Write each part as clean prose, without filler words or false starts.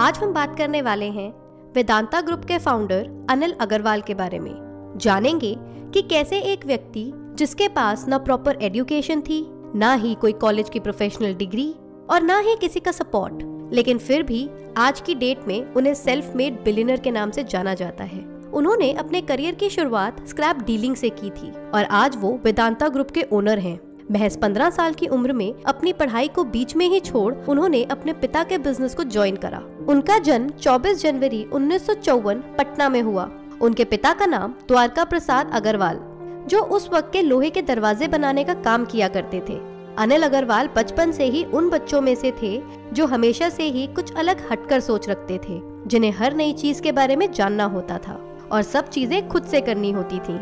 आज हम बात करने वाले हैं वेदांता ग्रुप के फाउंडर अनिल अग्रवाल के बारे में। जानेंगे कि कैसे एक व्यक्ति जिसके पास ना प्रॉपर एजुकेशन थी, ना ही कोई कॉलेज की प्रोफेशनल डिग्री और ना ही किसी का सपोर्ट, लेकिन फिर भी आज की डेट में उन्हें सेल्फ मेड बिलियनर के नाम से जाना जाता है। उन्होंने अपने करियर की शुरुआत स्क्रैप डीलिंग से की थी और आज वो वेदांता ग्रुप के ओनर हैं। महज 15 साल की उम्र में अपनी पढ़ाई को बीच में ही छोड़ उन्होंने अपने पिता के बिजनेस को ज्वाइन करा। उनका जन्म 24 जनवरी 1954 पटना में हुआ। उनके पिता का नाम द्वारका प्रसाद अग्रवाल, जो उस वक्त के लोहे के दरवाजे बनाने का काम किया करते थे। अनिल अग्रवाल बचपन से ही उन बच्चों में से थे जो हमेशा से ही कुछ अलग हटकर सोच रखते थे, जिन्हें हर नई चीज के बारे में जानना होता था और सब चीजें खुद से करनी होती थी।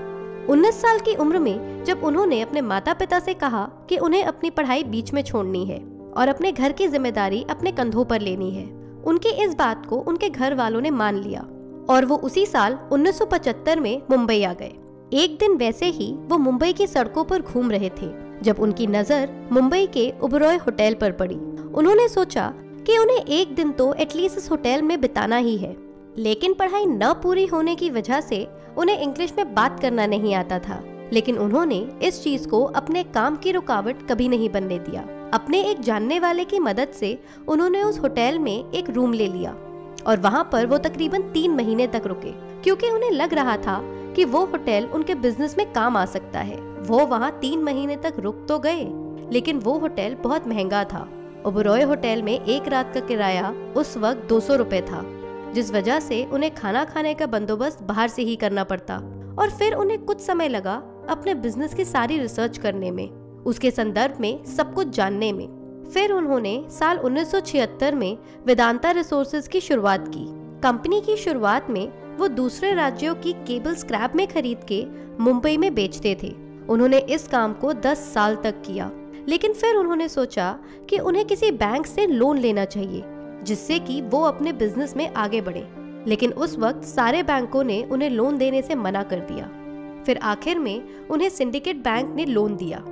19 साल की उम्र में जब उन्होंने अपने माता पिता से कहा कि उन्हें अपनी पढ़ाई बीच में छोड़नी है और अपने घर की जिम्मेदारी अपने कंधों पर लेनी है, उनकी इस बात को उनके घर वालों ने मान लिया और वो उसी साल 1975 में मुंबई आ गए। एक दिन वैसे ही वो मुंबई की सड़कों पर घूम रहे थे जब उनकी नजर मुंबई के ओबरॉय होटल पर पड़ी। उन्होंने सोचा कि उन्हें एक दिन तो एटलीस्ट इस होटल में बिताना ही है, लेकिन पढ़ाई न पूरी होने की वजह से उन्हें इंग्लिश में बात करना नहीं आता था। लेकिन उन्होंने इस चीज को अपने काम की रुकावट कभी नहीं बनने दिया। अपने एक जानने वाले की मदद से उन्होंने उस होटल में एक रूम ले लिया और वहां पर वो तकरीबन 3 महीने तक रुके, क्योंकि उन्हें लग रहा था कि वो होटल उनके बिजनेस में काम आ सकता है। वो वहां 3 महीने तक रुक तो गए, लेकिन वो होटल बहुत महंगा था। ओबरॉय होटल में एक रात का किराया उस वक्त 200 रुपए था, जिस वजह से उन्हें खाना खाने का बंदोबस्त बाहर से ही करना पड़ता और फिर उन्हें कुछ समय लगा अपने बिजनेस की सारी रिसर्च करने में, उसके संदर्भ में सब कुछ जानने में। फिर उन्होंने साल 1976 में वेदांता रिसोर्सेज की शुरुआत की। कंपनी की शुरुआत में वो दूसरे राज्यों की केबल स्क्रैप में खरीद के मुंबई में बेचते थे। उन्होंने इस काम को 10 साल तक किया, लेकिन फिर उन्होंने सोचा कि उन्हें किसी बैंक से लोन लेना चाहिए जिससे कि वो अपने बिजनेस में आगे बढ़े, लेकिन उस वक्त सारे बैंकों ने उन्हें लोन देने से मना कर दिया। फिर आखिर में उन्हें सिंडिकेट बैंक ने लोन दिया,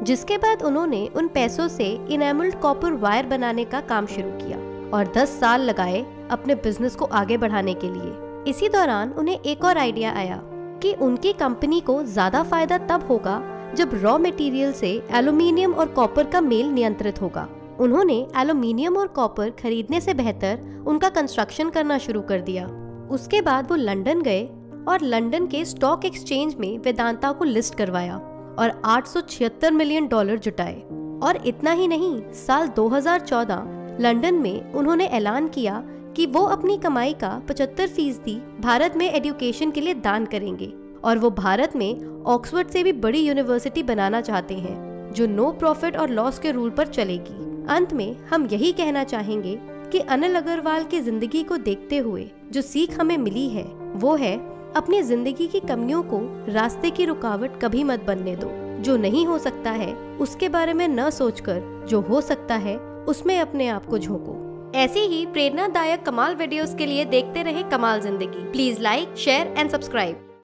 जिसके बाद उन्होंने उन पैसों से इनेमल्ड कॉपर वायर बनाने का काम शुरू किया और 10 साल लगाए अपने बिजनेस को आगे बढ़ाने के लिए। इसी दौरान उन्हें एक और आइडिया आया कि उनकी कंपनी को ज्यादा फायदा तब होगा जब रॉ मटेरियल से एल्यूमिनियम और कॉपर का मेल नियंत्रित होगा। उन्होंने एल्यूमिनियम और कॉपर खरीदने से बेहतर उनका कंस्ट्रक्शन करना शुरू कर दिया। उसके बाद वो लंदन गए और लंदन के स्टॉक एक्सचेंज में वेदांता को लिस्ट करवाया और $876 मिलियन जुटाए। और इतना ही नहीं, साल 2014 लंदन में उन्होंने ऐलान किया कि वो अपनी कमाई का 75% भारत में एजुकेशन के लिए दान करेंगे और वो भारत में ऑक्सफोर्ड से भी बड़ी यूनिवर्सिटी बनाना चाहते हैं जो नो प्रॉफिट और लॉस के रूल पर चलेगी। अंत में हम यही कहना चाहेंगे कि अनिल अग्रवाल की जिंदगी को देखते हुए जो सीख हमें मिली है वो है, अपनी जिंदगी की कमियों को रास्ते की रुकावट कभी मत बनने दो। जो नहीं हो सकता है उसके बारे में न सोचकर जो हो सकता है उसमें अपने आप को झोंको। ऐसी ही प्रेरणादायक कमाल वीडियोस के लिए देखते रहे कमाल जिंदगी। Please like, share and subscribe.